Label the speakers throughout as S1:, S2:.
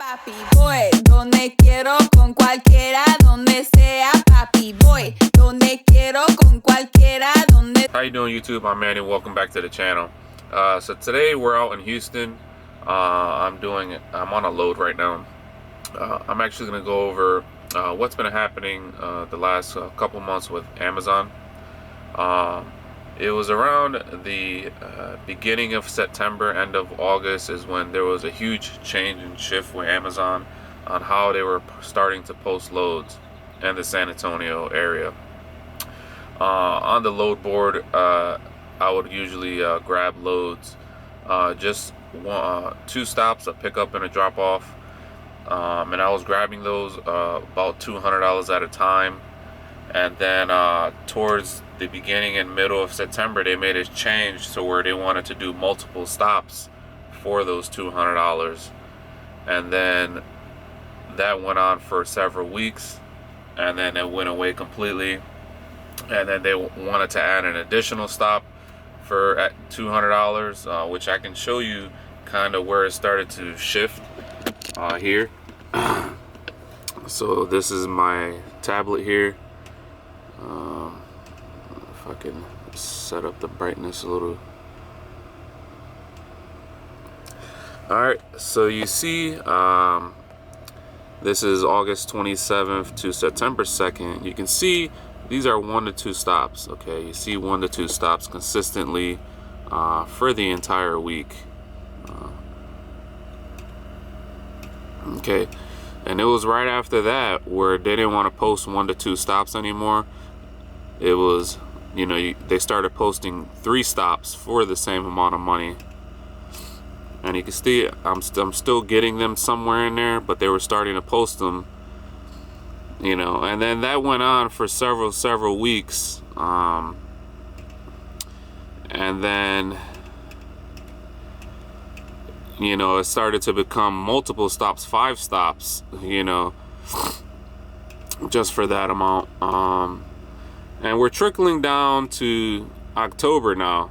S1: Papi, voy donde quiero con cualquiera, donde sea. Papi, voy donde quiero con cualquiera, donde.
S2: How you doing, YouTube? I'm Manny. Welcome back to the channel. So today we're out in Houston. I'm on a load right now. I'm actually going to go over what's been happening the last couple months with Amazon. It was around the beginning of September, end of August is when there was a huge change and shift with Amazon on how they were starting to post loads in the San Antonio area. On the load board, I would usually grab loads, just two stops, a pickup and a drop off, and I was grabbing those about $200 at a time. And then towards the beginning and middle of September, they made a change to where they wanted to do multiple stops for those $200. And then that went on for several weeks, and then it went away completely. And then they wanted to add an additional stop for at $200, which I can show you kind of where it started to shift here. So this is my tablet here. If I can set up the brightness a little. Alright, so you see this is August 27th to September 2nd. You can see these are 1 to 2 stops. Okay, you see 1 to 2 stops consistently for the entire week. Okay, and it was right after that where they didn't want to post 1 to 2 stops anymore. It was, they started posting 3 stops for the same amount of money. And you can see I'm still getting them somewhere in there, but they were starting to post them, and then that went on for several weeks. And then, it started to become multiple stops, 5 stops, just for that amount. And we're trickling down to October now.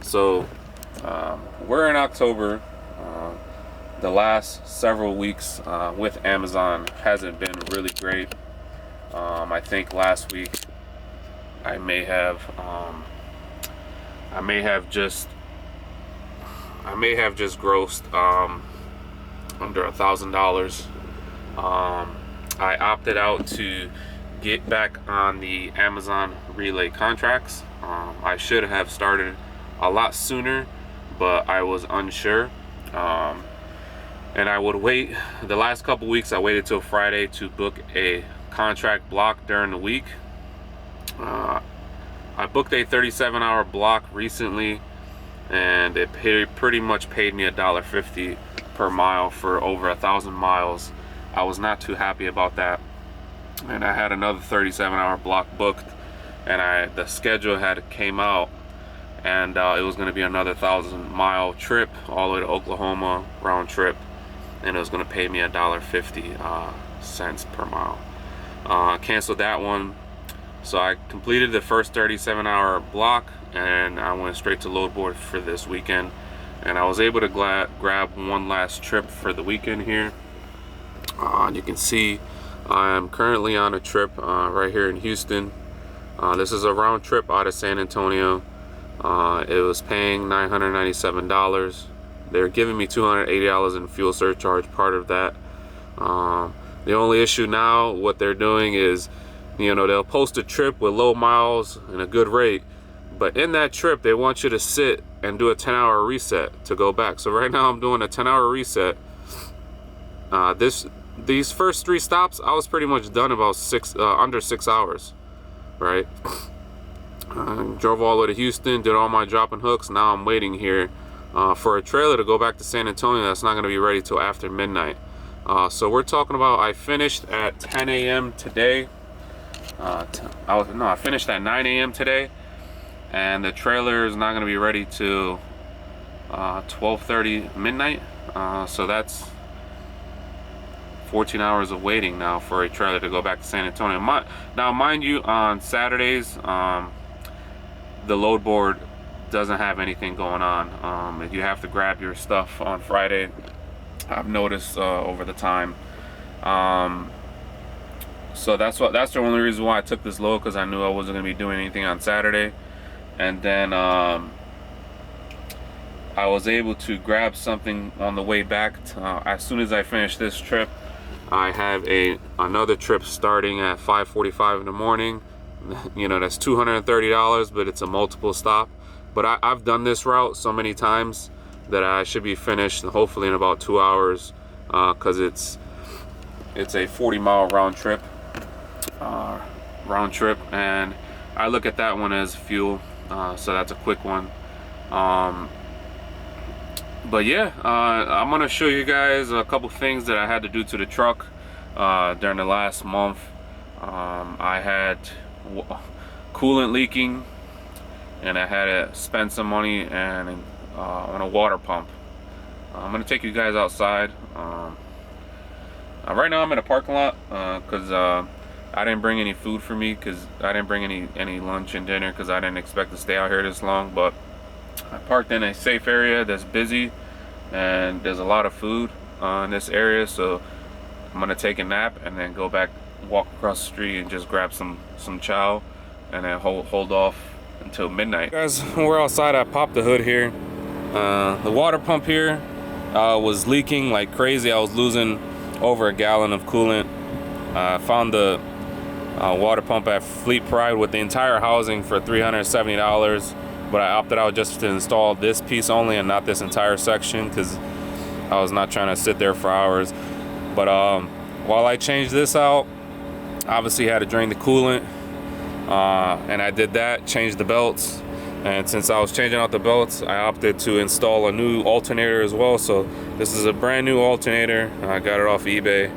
S2: So we're in October. The last several weeks with Amazon hasn't been really great. I think last week I may have just grossed under $1,000. I opted out to get back on the Amazon relay contracts. I should have started a lot sooner, but I was unsure. And I would wait. The last couple weeks I waited till Friday to book a contract block during the week. I booked a 37-hour block recently, and it pretty much paid me $1.50 per mile for over 1,000 miles. I was not too happy about that, and I had another 37-hour block booked, and the schedule had came out, and it was going to be another 1,000-mile trip all the way to Oklahoma round trip, and it was going to pay me $1.50 cents per mile. Canceled that one, so I completed the first 37-hour block, and I went straight to load board for this weekend, and I was able to grab one last trip for the weekend here. You can see I am currently on a trip right here in Houston. This is a round trip out of San Antonio. It was paying $997. They're giving me $280 in fuel surcharge, part of that. The only issue now, what they're doing is, they'll post a trip with low miles and a good rate, but in that trip they want you to sit and do a 10-hour reset to go back. So right now I'm doing a 10-hour reset. These first 3 stops I was pretty much done about under 6 hours, right? Drove all the way to Houston, did all my drop and hooks. Now I'm waiting here for a trailer to go back to San Antonio. That's not going to be ready till after midnight. So we're talking about, I finished at 10 a.m. today. I finished at 9 a.m. today, and the trailer is not going to be ready till 12:30 midnight. So that's 14 hours of waiting now for a trailer to go back to San Antonio. Now, mind you, on Saturdays, the load board doesn't have anything going on. You have to grab your stuff on Friday I've noticed over the time. So that's the only reason why I took this load, because I knew I wasn't going to be doing anything on Saturday. And then I was able to grab something on the way back. As soon as I finish this trip, I have another trip starting at 5:45 in the morning. You know, that's $230, but it's a multiple stop. But I've done this route so many times that I should be finished hopefully in about 2 hours, because it's a 40-mile round trip. And I look at that one as fuel, so that's a quick one. But yeah, I'm gonna show you guys a couple things that I had to do to the truck during the last month. I had coolant leaking, and I had to spend some money on a water pump. I'm gonna take you guys outside. Right now I'm in a parking lot because I didn't bring any food for me, because I didn't bring any lunch and dinner, because I didn't expect to stay out here this long. But I parked in a safe area that's busy, and there's a lot of food in this area, so I'm gonna take a nap and then go back, walk across the street, and just grab some chow, and then hold off until midnight. Guys, we're outside. I popped the hood here. The water pump here was leaking like crazy. I was losing over a gallon of coolant. I found the water pump at Fleet Pride with the entire housing for $370, but I opted out just to install this piece only and not this entire section, because I was not trying to sit there for hours. But while I changed this out, obviously had to drain the coolant, and I did that, changed the belts. And since I was changing out the belts, I opted to install a new alternator as well. So this is a brand new alternator. I got it off eBay.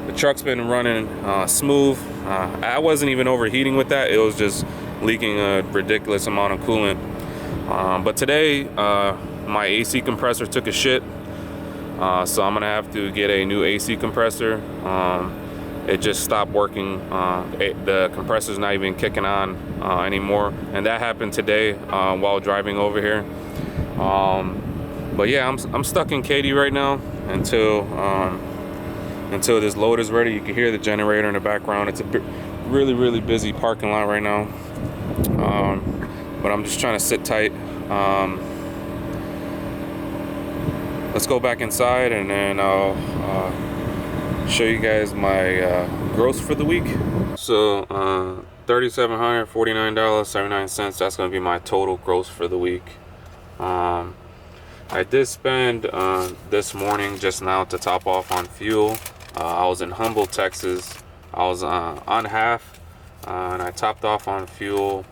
S2: The truck's been running smooth. I wasn't even overheating with that. It was just leaking a ridiculous amount of coolant. But today, my AC compressor took a shit. So I'm gonna have to get a new AC compressor. It just stopped working. The compressor's not even kicking on anymore, and that happened today while driving over here. But yeah, I'm stuck in Katy right now until this load is ready. You can hear the generator in the background. It's a really busy parking lot right now, but I'm just trying to sit tight. Let's go back inside, and then I'll show you guys my gross for the week. So $3,749.79. That's gonna be my total gross for the week. I did spend this morning just now to top off on fuel. I was in Humboldt, Texas. I was on half, and I topped off on fuel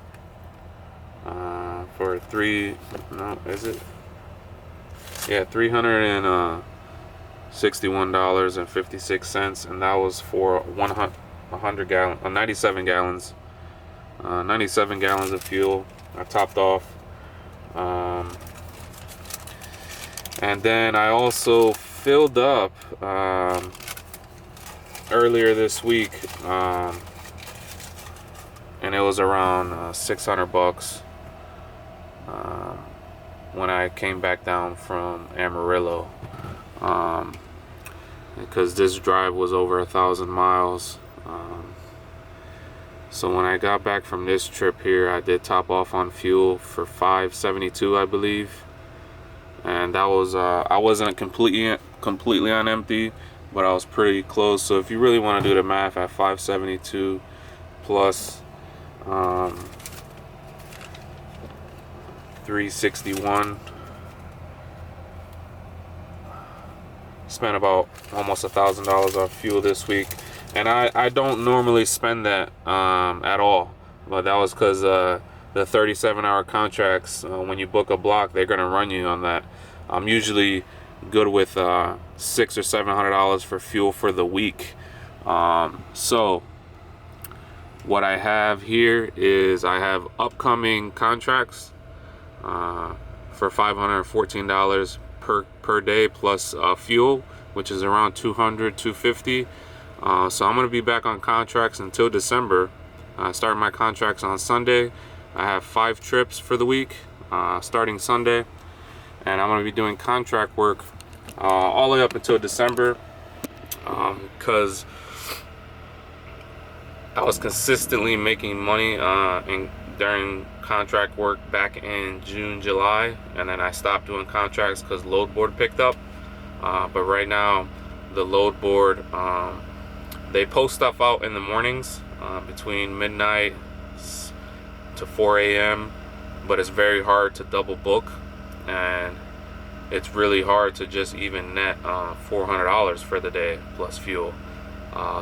S2: for $361.56, and that was for 97 gallons. 97 gallons of fuel. I topped off. And then I also filled up earlier this week, and it was around $600 when I came back down from Amarillo, because this drive was over 1,000 miles. So when I got back from this trip here, I did top off on fuel for $5.72, I believe. And that was I wasn't completely on empty, but I was pretty close. So if you really want to do the math, at $5.72 plus $3.61, spent about almost $1,000 on fuel this week. And I don't normally spend that at all, but that was because the 37-hour contracts, when you book a block, they're gonna run you on that. I'm usually good with $600 or $700 for fuel for the week. So what I have here is I have upcoming contracts for $514 per day plus fuel, which is around $200-$250. So I'm gonna be back on contracts until December. I start my contracts on Sunday. I have 5 trips for the week starting Sunday, and I'm gonna be doing contract work all the way up until December, because I was consistently making money during contract work back in June, July, and then I stopped doing contracts because load board picked up. But right now, the load board, they post stuff out in the mornings between midnight to 4 a.m. but it's very hard to double book, and it's really hard to just even net $400 for the day plus fuel.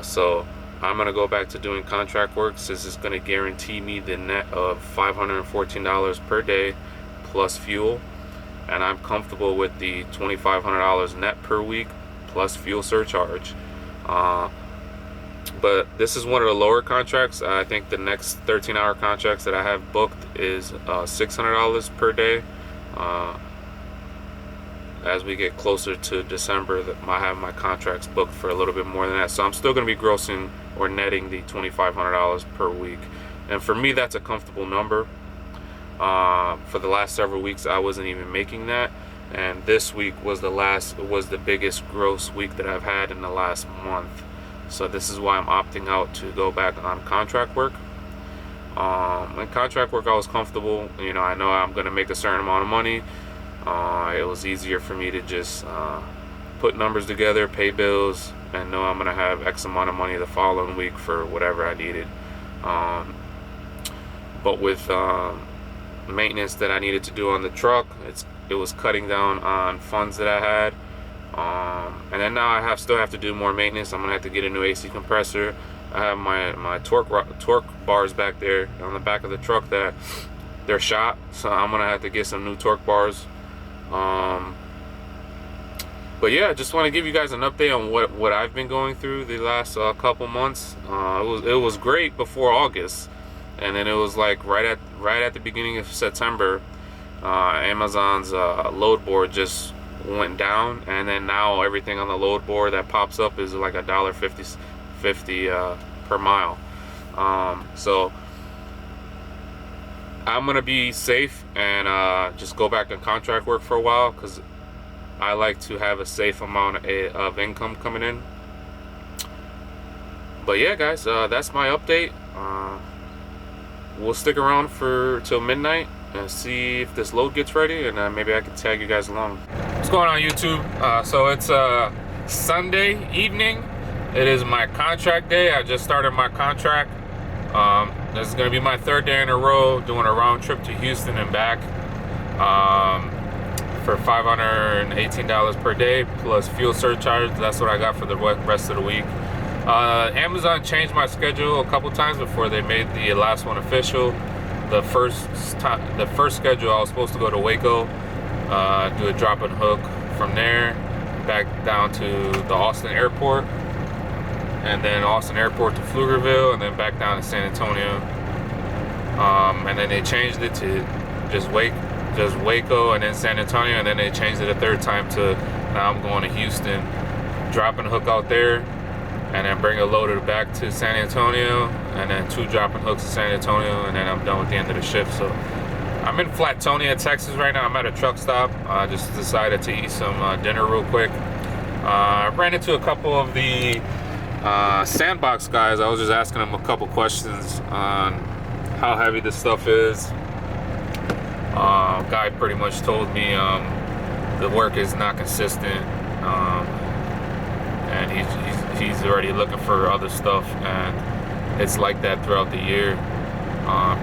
S2: So I'm gonna go back to doing contract work, since it's gonna guarantee me the net of $514 per day plus fuel, and I'm comfortable with the $2,500 net per week plus fuel surcharge. But this is one of the lower contracts. I think the next 13-hour contracts that I have booked is $600 per day. As we get closer to December, I have my contracts booked for a little bit more than that. So I'm still going to be grossing or netting the $2,500 per week. And for me, that's a comfortable number. For the last several weeks, I wasn't even making that. And this week was the biggest gross week that I've had in the last month. So this is why I'm opting out to go back on contract work. In contract work, I was comfortable. You know, I know I'm going to make a certain amount of money. It was easier for me to just put numbers together, pay bills, and know I'm going to have X amount of money the following week for whatever I needed. But with maintenance that I needed to do on the truck, it was cutting down on funds that I had. And then now I still have to do more maintenance. I'm going to have to get a new AC compressor. I have my torque bars back there on the back of the truck that they're shot, so I'm going to have to get some new torque bars. But yeah, I just want to give you guys an update on what I've been going through the last couple months. It was great before August, and then it was like right at the beginning of September, Amazon's load board just went down, and then now everything on the load board that pops up is like $1.50 per mile. So I'm gonna be safe and just go back to contract work for a while, because I like to have a safe amount of income coming in. But yeah, guys, that's my update. We'll stick around till midnight and see if this load gets ready, and maybe I can tag you guys along. What's going on, YouTube? So it's Sunday evening. It is my contract day. I just started my contract. This is going to be my third day in a row doing a round trip to Houston and back for $518 per day plus fuel surcharge. That's what I got for the rest of the week. Amazon changed my schedule a couple times before they made the last one official. The first schedule, I was supposed to go to Waco, do a drop and hook from there back down to the Austin airport, and then Austin airport to Pflugerville, and then back down to San Antonio. And then they changed it to just Waco and then San Antonio, and then they changed it a third time to now I'm going to Houston, drop and hook out there, and then bring a loader back to San Antonio, and then 2 drop and hooks to San Antonio, and then I'm done with the end of the shift. So I'm in Flatonia, Texas right now. I'm at a truck stop. I just decided to eat some dinner real quick. I ran into a couple of the Sandbox guys. I was just asking them a couple questions on how heavy this stuff is. Guy pretty much told me the work is not consistent, and he's already looking for other stuff, and it's like that throughout the year.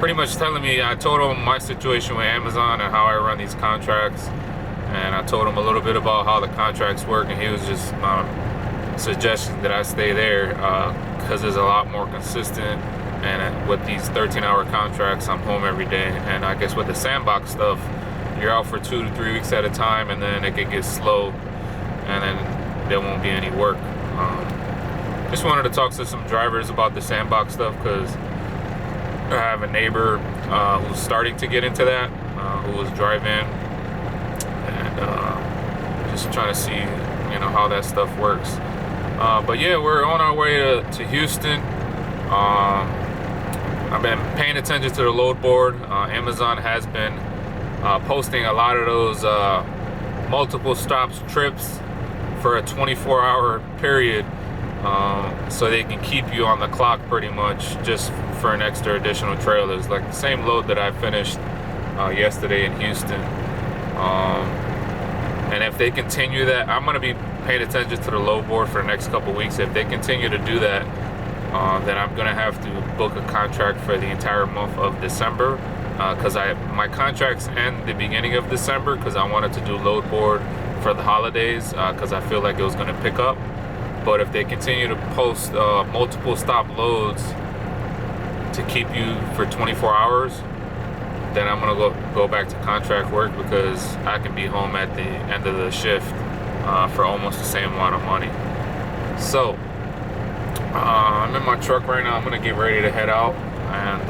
S2: Pretty much telling me, I told him my situation with Amazon and how I run these contracts, and I told him a little bit about how the contracts work, and he was just suggesting that I stay there because it's a lot more consistent. And with these 13-hour contracts, I'm home every day. And I guess with the Sandbox stuff, you're out for 2 to 3 weeks at a time, and then it can get slow, and then there won't be any work. Just wanted to talk to some drivers about the Sandbox stuff, because I have a neighbor who's starting to get into that, who was driving, and just trying to see, how that stuff works. But yeah, we're on our way to Houston. I've been paying attention to the load board. Amazon has been posting a lot of those multiple stops trips for a 24-hour period, so they can keep you on the clock pretty much, just for an extra additional trailers, like the same load that I finished yesterday in Houston. And if they continue that, I'm going to be paying attention to the load board for the next couple weeks. If they continue to do that, then I'm going to have to book a contract for the entire month of December, because my contracts end the beginning of December, because I wanted to do load board for the holidays, because I feel like it was going to pick up. But if they continue to post multiple stop loads to keep you for 24 hours, then I'm gonna go back to contract work, because I can be home at the end of the shift for almost the same amount of money. So I'm in my truck right now. I'm gonna get ready to head out, and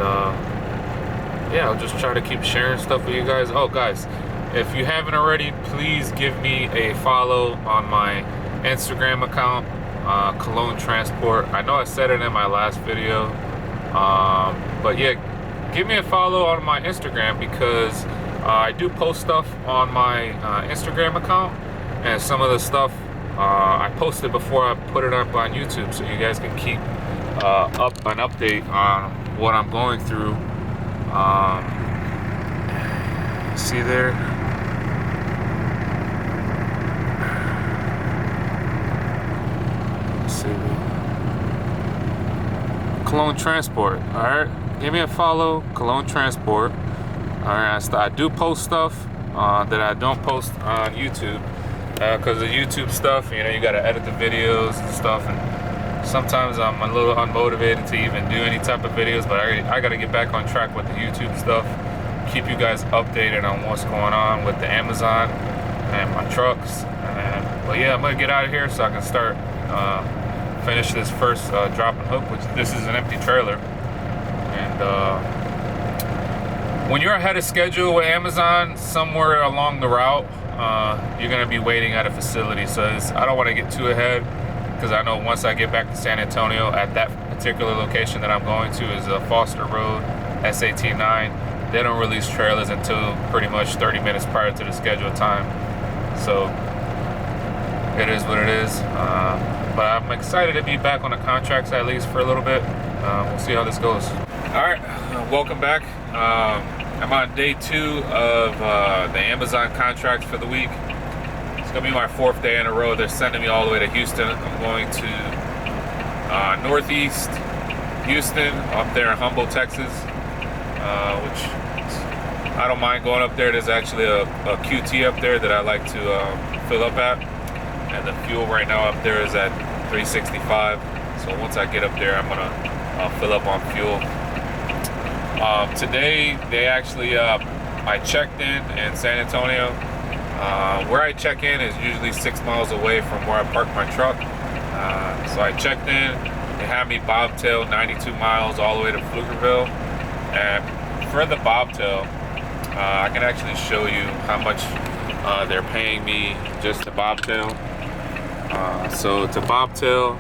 S2: yeah, I'll just try to keep sharing stuff with you guys. Oh guys, if you haven't already, please give me a follow on my Instagram account, Cologne Transport. I know I said it in my last video, but yeah, give me a follow on my Instagram, because I do post stuff on my Instagram account, and some of the stuff I posted before I put it up on YouTube, so you guys can keep up an update on what I'm going through. See there? Let's see. Cologne Transport, all right? Give me a follow, Cologne Transport. All right, I do post stuff that I don't post on YouTube, because the YouTube stuff, you know, you got to edit the videos and stuff, and sometimes I'm a little unmotivated to even do any type of videos. But I got to get back on track with the YouTube stuff, keep you guys updated on what's going on with the Amazon and my trucks. But yeah, I'm gonna get out of here so I can start finish this first drop and hook, which this is an empty trailer. And when you're ahead of schedule with Amazon, somewhere along the route, you're going to be waiting at a facility. So I don't want to get too ahead, because I know once I get back to San Antonio, at that particular location that I'm going to is Foster Road, SAT 9. They don't release trailers until pretty much 30 minutes prior to the scheduled time. So it is what it is. But I'm excited to be back on the contracts, at least for a little bit. We'll see how this goes. All right, welcome back. I'm on day 2 of the Amazon contract for the week. It's gonna be my 4th day in a row. They're sending me all the way to Houston. I'm going to Northeast Houston, up there in Humble, Texas, which I don't mind going up there. There's actually a QT up there that I like to fill up at, and the fuel right now up there is at 365. So once I get up there, I'm gonna fill up on fuel. Today they actually I checked in San Antonio. Where I check in is usually 6 miles away from where I park my truck. So I checked in. They had me bobtail 92 miles all the way to Pflugerville. And for the bobtail, I can actually show you how much they're paying me just to bobtail. So to bobtail,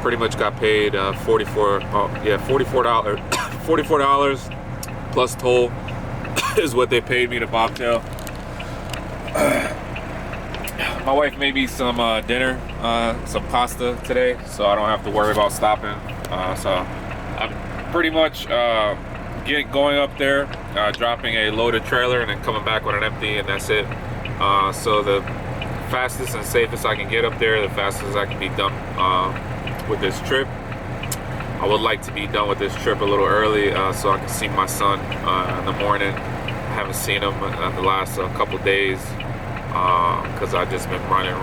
S2: pretty much got paid $44 plus toll is what they paid me to bobtail. My wife made me some dinner, some pasta today, so I don't have to worry about stopping. So I'm pretty much going up there, dropping a loaded trailer, and then coming back with an empty, and that's it. So the fastest and safest I can get up there, the fastest I can be done with this trip. I would like to be done with this trip a little early, so I can see my son in the morning. I haven't seen him in the last couple days, because I've just been running.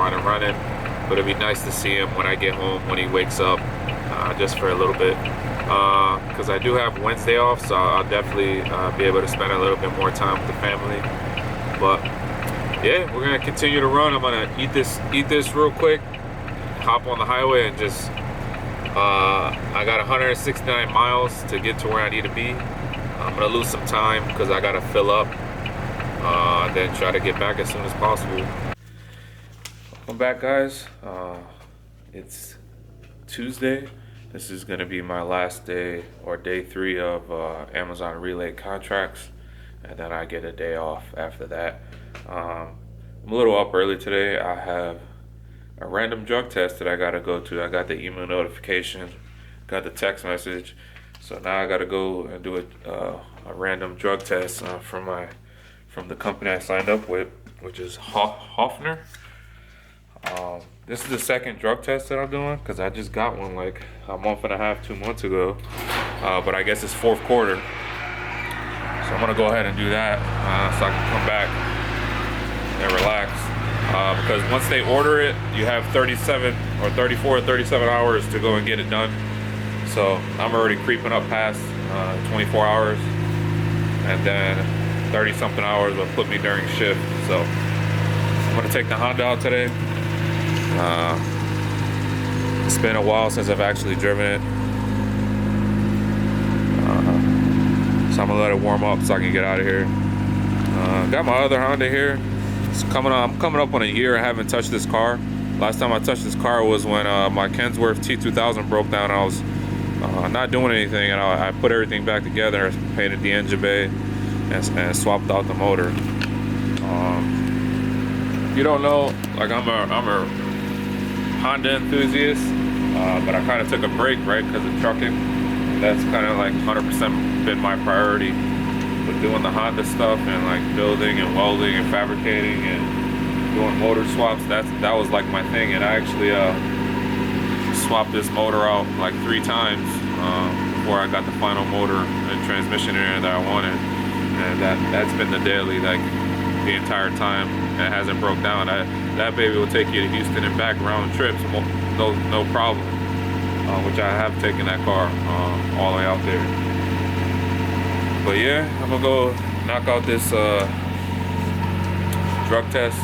S2: But it'd be nice to see him when I get home, when he wakes up, just for a little bit. Because I do have Wednesday off, so I'll definitely be able to spend a little bit more time with the family. But yeah, we're gonna continue to run. I'm gonna eat this real quick, hop on the highway, and just I got 169 miles to get to where I need to be. I'm gonna lose some time because I gotta fill up, then try to get back as soon as possible. Welcome back, guys. It's Tuesday. This is gonna be my last day, or day 3 of Amazon Relay contracts, and then I get a day off after that. I'm a little up early today. I have a random drug test that I gotta go to. I got the email notification, got the text message, so now I gotta go and do a random drug test from the company I signed up with, which is Hoffner. This is the second drug test that I'm doing because I just got one like a month and a half, 2 months ago, but I guess it's fourth quarter, so I'm gonna go ahead and do that so I can come back and relax. Because once they order it, you have 34 or 37 hours to go and get it done. So I'm already creeping up past 24 hours, and then 30 something hours will put me during shift. So I'm gonna take the Honda out today. It's been a while since I've actually driven it. So I'm gonna let it warm up so I can get out of here. Got my other Honda here. I'm coming up on a year I haven't touched this car. Last time I touched this car was when my Kensworth T2000 broke down. I was not doing anything, and I put everything back together, painted the engine bay, and swapped out the motor. You don't know, like I'm a Honda enthusiast, but I kind of took a break, right, because of trucking. That's kind of like 100% been my priority. With doing the Honda stuff and like building and welding and fabricating and doing motor swaps, that was like my thing. And I actually swapped this motor out like 3 times before I got the final motor and transmission in there that I wanted. And that's been the daily, like the entire time. And it hasn't broke down. That baby will take you to Houston and back round trips, no problem. Which I have taken that car all the way out there. But yeah, I'm gonna go knock out this drug test,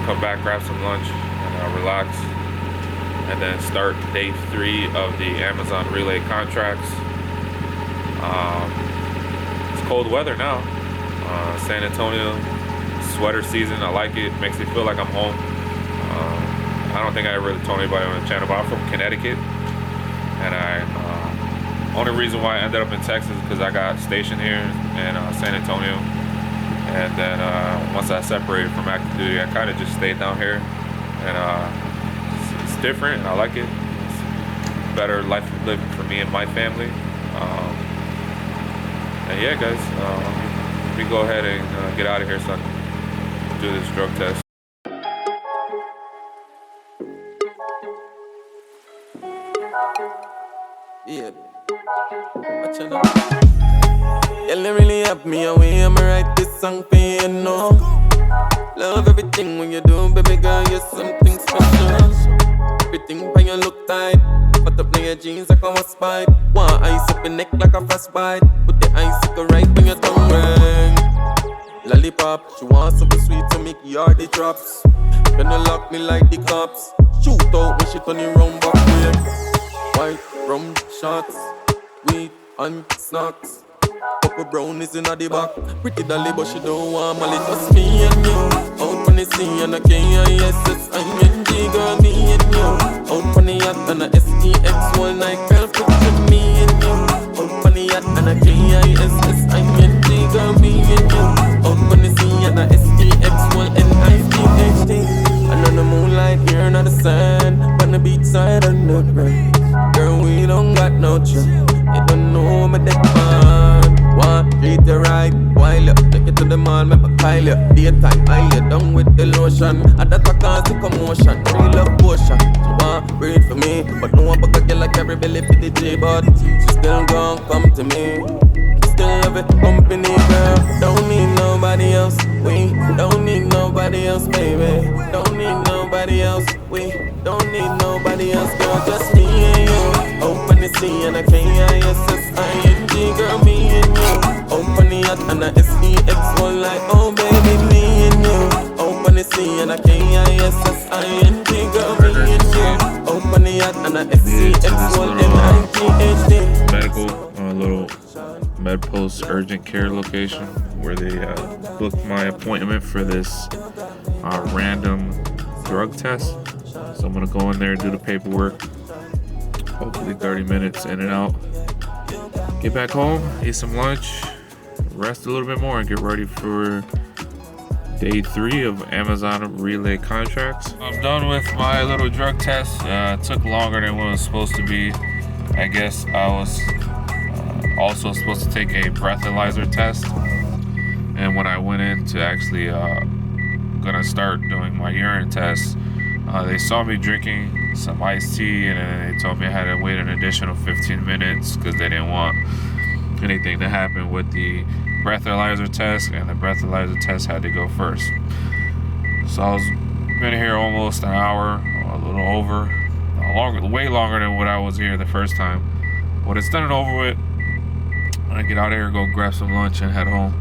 S2: come back, grab some lunch, and relax, and then start day 3 of the Amazon relay contracts. It's cold weather now. San Antonio, sweater season. I like it. Makes me feel like I'm home. I don't think I ever told anybody on the channel, but I'm from Connecticut, and only reason why I ended up in Texas is because I got stationed here in San Antonio, and then once I separated from active duty, I kind of just stayed down here, and it's different, and I like it. It's better life living for me and my family. And yeah, guys, let me go ahead and get out of here so I can do this drug test.
S3: Yeah. Watch it out. Yeah, they really help me away. I'ma write this song for you, know. Love everything when you do, baby girl, you're something special. Everything when you look tight. Put up in your jeans like I was spite. Want ice up your neck like a frostbite. Put the icicle right when your tongue ring. Lollipop, she wants something sweet to make your the drops. Gonna lock me like the cops. Shoot out when she turn it round back way. White rum shots, weed and snacks. Couple brownies in the back. Pretty dolly but she don't want Molly. Just me and you. Out on the sea and a K-I-S-S-I-N-G. Girl, me and you. Out on the yacht and a S-E-X. All night girl, picture me and you. Out on the yacht and a K-I-S-S-I-N-G. Girl, me and you. Out on the sea and a S-E-X. All N-I-G-H-T. And on the moonlight here on the sand. On the beach side and the rain. Girl, we don't got no trouble. You don't know me that man. Want treat you right, while you take it to the mall, make a pile you. Daytime, I you down with the lotion. And that a cause the commotion, real love potion. She want breathe for me, but no one buck a girl like every belly for the J. But she still gon' come to me. Still love it, company girl. Don't need nobody else, we don't need nobody else, baby. Don't need nobody else, we don't need nobody else, girl. Just me and you. Open the sea and a K-I-S-S-I-N-G. Girl, me and you. Open the yacht and a S-E-X. One like, oh baby, me and you. Open the sea and a K-I-S-S-I-N-G. Girl, me and you. Open the yacht and a S-E-X. One N-I-G-H-D.
S2: Medical, little MedPulse urgent care location where they booked my appointment for this random drug test. So I'm gonna go in there, do the paperwork. Hopefully 30 minutes in and out. Get back home, eat some lunch, rest a little bit more, and get ready for Day 3 of Amazon relay contracts. I'm done with my little drug test. It took longer than what it was supposed to be. I guess I was also supposed to take a breathalyzer test. And when I went in to actually gonna start doing my urine test, they saw me drinking some iced tea, and then they told me I had to wait an additional 15 minutes because they didn't want anything to happen with the breathalyzer test, and the breathalyzer test had to go first. So I was been here almost an hour, a little over, way longer than what I was here the first time. When it's done and over with, I get out of here, go grab some lunch, and head home.